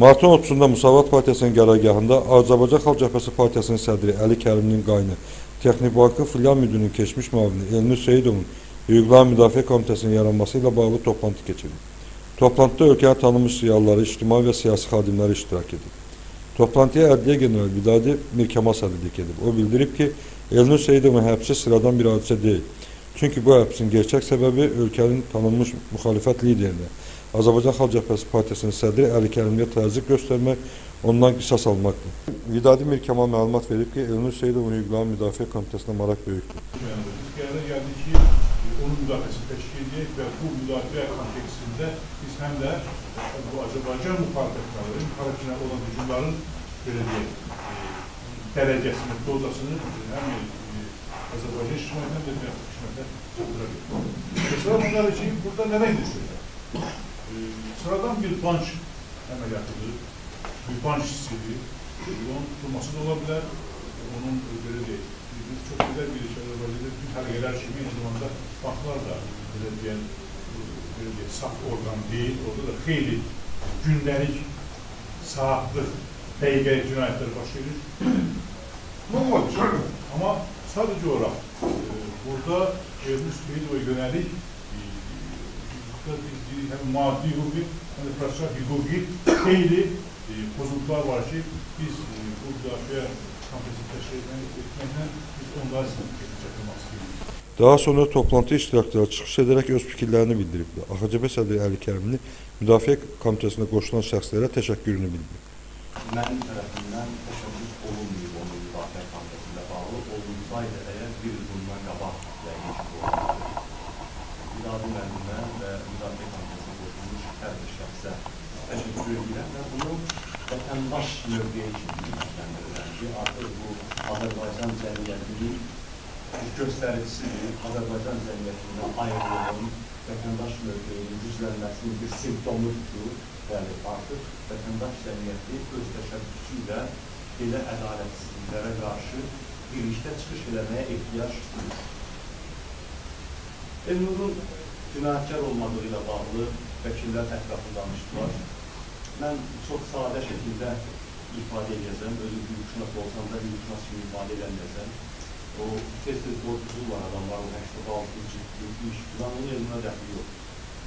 Martın 30-da Müsavat Partiyasının qərargahında Azərbaycan Xalq Cəbhəsi Partiyasının sədri Əli Kərimlinin qaynı, Texnobankın filial müdürünün keçmiş müavini Elnur Seyidovun Hüquqlar Müdafiə Komitəsinin yaranması ilə bağlı toplantı keçirildi. Toplantıda ölkənin tanınmış siyasiləri, ictimai və siyasi xadimləri iştirak edib. Toplantıya Ədliyyə General Vidadi Mirkamal sədrlik edib. O bildirib ki, Elnur Seyidovun həbsi sıradan bir hadisə deyil. Çünki bu həbsin gerçək səbəbi ölkənin tanınmış müxalifət liderini, Azərbaycan Xalq Cəbhəsi Partiyasının sədri Əli Kərimliyə təzyiq göstərmək, ondan qisas almaqdır. Vidadi Mirkamal məlumat verib ki, Elnur Seyidovun Hüquqlar Müdafiə Komitəsinə maraq böyükdür. Biz qərara gəldik ki, onun müdafiəsini təşkil edək və bu müdafiə kontekstində biz həm də bu Azərbaycan müxalifətləri, müxalifətinə olan hücumların dərəcəsini, dozasını həm Azərbaycan ictimaiyyətlə və beynəlxalq ictimaiyyətlə çatdıra bildik. Mesela bunlar üçün burada nədən göstərir? Sıradan bir bank əməliyyatıdır, bir bank hissədir, onun tutulması da ola bilər, onun belə deyək, biz çox gözəl bir iş Azərbaycanda bütün hərqələr kimi eyni zamanda banklar da belə deyək, saf orqan deyil, orada da xeyli gündəlik, saatlıq, dəqiqəlik cinayətləri baş verir. Normaldir, amma sadəcə olaraq burada Elnur Seyidova yönəlik hem maddi hukuki hem de prasal hukuki xeyli bozuntular var ki biz bu müdafiə komitəsini təşkil etməklə biz onları çəkilmək istəyirik. Daha sonra toplantı iştirakçıları çıxış edərək öz fikirlərini bildiriblər. AXCB sədri Əli Kərimli müdafiə komitəsinə qoşulan şəxslərə təşəkkürünü bildirib. Mənim tərəfimdən təşəbbüs olunmayıb onun müdafiə komitəsində bağlı olunsaydı əgər bir il bundan qabaq yəqin ki, Vidadi müəllimə və müdafiə komitəsinə qoşulmuş hər bir şəxsə təşəkkür edirəm və bunu vətəndaş mövqeyi kimi gücləndirirəm ki, artıq bu Azərbaycan cəmiyyətinin göstəricisidir, Azərbaycan cəmiyyətindən ayrılığın vətəndaş mövqeyinin güclənməsinin bir simptomudur. Yəni, artıq vətəndaş cəmiyyəti öz təşəbbüsü ilə belə ədalətsizliklərə qarşı birlikdə çıxış eləməyə ehtiyac duyur. Elnurun cinayətkar olmadığı ilə bağlı vəkillər ətraflı danışdılar. Mən çox sadə şəkildə ifadə edəcəm, özüm hüquqşünas olsam da hüquqşünas kimi ifadə edəcəm. O tez-tez borcluğu var adamlar, o 86 ciddi iş, onun Elnura dəxli yox.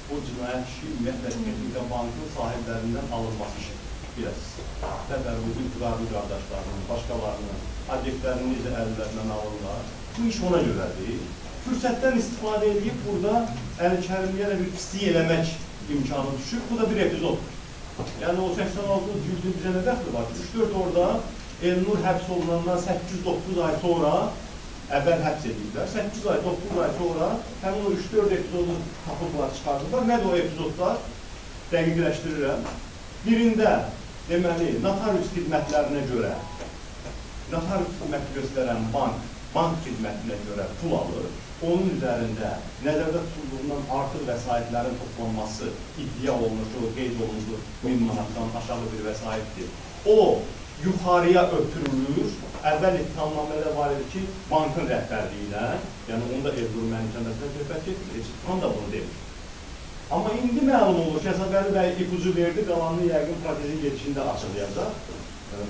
Bu cinayət işi ümumiyyətlə texnika bankın sahiblərindən alınması işi. Biraz təbərrüdü, iqtidarlı qardaşlarının, başqalarının, obyektlərini necə əllərindən alırlar. Bu iş ona görədir. Fürsətdən istifadə edib burada Əli Kərimliyə də bir pislik eləmək imkanı düşür. Bu da bir epizoddur. Yəni o 86 cüldün bizə nə dəxli var? 3-4 orada Elnur həbs olunandan 8-9 ay sonra əvvəl həbs ediblər. 8 ay, 9 ay sonra həmin o 3-4 epizodu tapıblar, çıxardıblar. Nədir o epizodlar? Dəqiqləşdirirəm. Birində, deməli, notarius xidmətlərinə görə, notarius xidməti göstərən bank xidmətinə görə pul alır. Onun üzərində nəzərdə tutulduğundan artıq vəsaitlərin toplanması iddia olunur ki, o qeyd olunur 1000 manatdan aşağı bir vəsaitdir. O, yuxarıya ötürülür. Əvvəl ittihamnamədə var idi ki, bankın rəhbərliyinə, yəni onda Elnur məhkəməsində söhbət etmir, tam da bunu demir. Amma indi məlum olur ki, Əsabəli bəy ipucu verdi, qalanını yəqin protezin gedişində açıqlayacaq.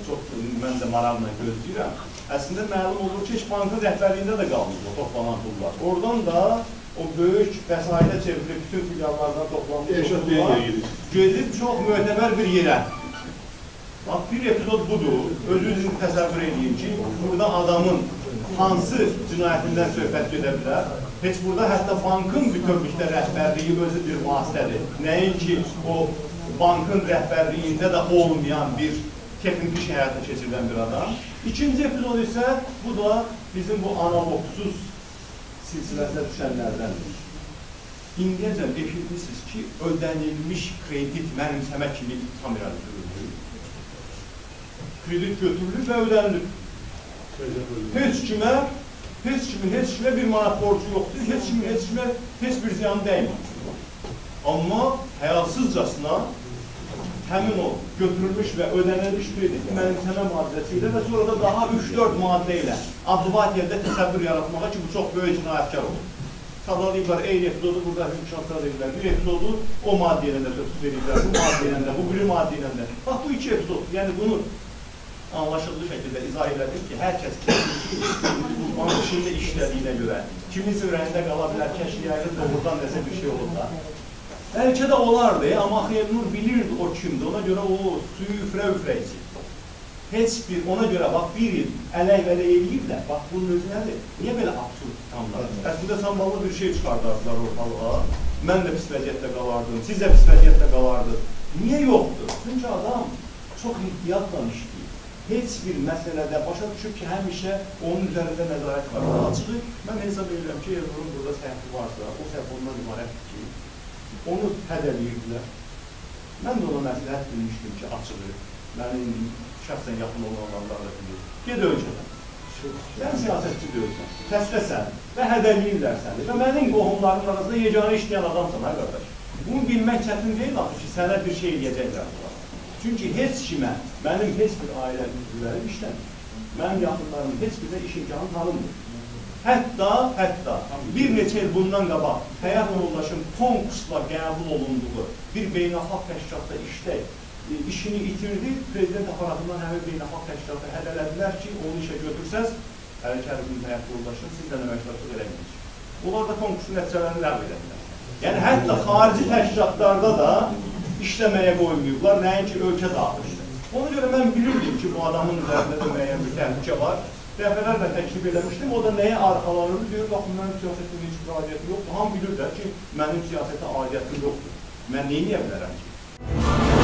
Çox, mən də maraqla gözləyirəm. Əslində məlum olur ki, heç bankın rəhbərliyində də qalmış o toplanan pullar. Oradan da o böyük vəsaitə çevrilib bütün filiallardan toplanmış pullar gedib çox möhtəbər bir yerə. Bax, bir epizod budur. Özünüz təsəvvür edin ki, burada adamın hansı cinayətindən söhbət gedə bilər. Heç burada hətta bankın bütövlükdə rəhbərliyi özü bir vasitədir. Nəinki o bankın rəhbərliyində də olmayan bir texnik iş həyata keçirilən bir adam. İkinci epizod isə bu da bizim bu analogsuz silsiləsə düşənlərdəndir. İndiyəcən eşitmişsiniz ki, ödənilmiş kredit mənimsəmə kimi ittiham irəli sürülür. Kredit götürülür və ödənilir. Heç kimə bir manat borcu yoxdur, heç kimə heç bir ziyan dəymir. Amma həyasızcasına həmin o götürülmüş və ödənilmiş krediti mənimsəmə maddəsi ilə və sonra da daha 3-4 maddə ilə advokatiyədə təsəvvür yaratmağa ki, bu çox böyük cinayətkar olur. sadalayıblar, eyni epizodu burada hüquqşünaslar verirlər. Bir epizodu o maddə ilə də söhbət verirlər, bu maddə ilə də, bu biri maddə ilə də. Bax, bu iki epizod, yəni bunu anlaşıldığı şəkildə izah elədik ki, hər kəs uzman işində işlədiyinə görə, kiminsə ürəyində qala bilər, kəşkiyəli doğrudan nəsə bir şey olur da. Bəlkə də olardı, amma Xeyrnur bilirdi o kimdir, ona görə o suyu üfrə-üfrə içir. Heç bir, ona görə bax, bir il ələk-vələk eləyiblər, bax, bunun özü nədir? Niyə belə absurd tamlar? Əslində samballı bir şey çıxardardılar ortalığa, mən də pis vəziyyətdə qalardım, siz də pis vəziyyətdə qalardınız. Niyə yoxdur? Çünki adam çox ehtiyatla işləyir. Heç bir məsələdə başa düşüb ki, həmişə onun üzərində nəzarət var. Açığı, mən hesab edirəm ki, Erzurum burada səhvi varsa, o səhv ondan ibarətdir ki, onu hədəliyirdilər. Mən də ona məsləhət bilmişdim ki, açığı, mənim şəxsən yaxın olanlar da bilir. Ged ölkədən. Sən siyasətçi deyilsən, təsləsən və hədəliyirlər səni və mənim qohumların arasında yeganə işləyən adamsan, ha qardaş. Bunu bilmək çətin deyil axı ki, sənə bir şey eləyəcəklər. Çünki heç kimə, mənim heç bir ailə üzvlərim işləmir. Mənim yaxınlarım heç birdə iş imkanı tanımdır. Hətta bir neçə il bundan qabaq həyat yoldaşım konkursla qəbul olunduğu bir beynəlxalq təşkilatda işləyib, işini itirdi, prezident aparatından həmin beynəlxalq təşkilatı hədələdilər ki, onu işə götürsəz, Əli Kərimin həyat yoldaşını sizlə əməkdaşlıq eləməyəcək. Onlar da konkursun nəticələrini ləğv edədilər. Yəni, hətta xarici təşkilatlarda da işləməyə qoymayıblar, nəinki ölkə daxilində. Ona görə mən bilirdim ki, bu adamın üzərində də müəyyən bir təhlükə var. Dəfələrlə təklif eləmişdim, o da nəyə arxalanırdı, deyir, baxın, mənim siyasətdə heç bir aidiyyətim yoxdur. Hamı bilirlər ki, mənim siyasətə aidiyyətim yoxdur. Mən neyləyə bilərəm ki?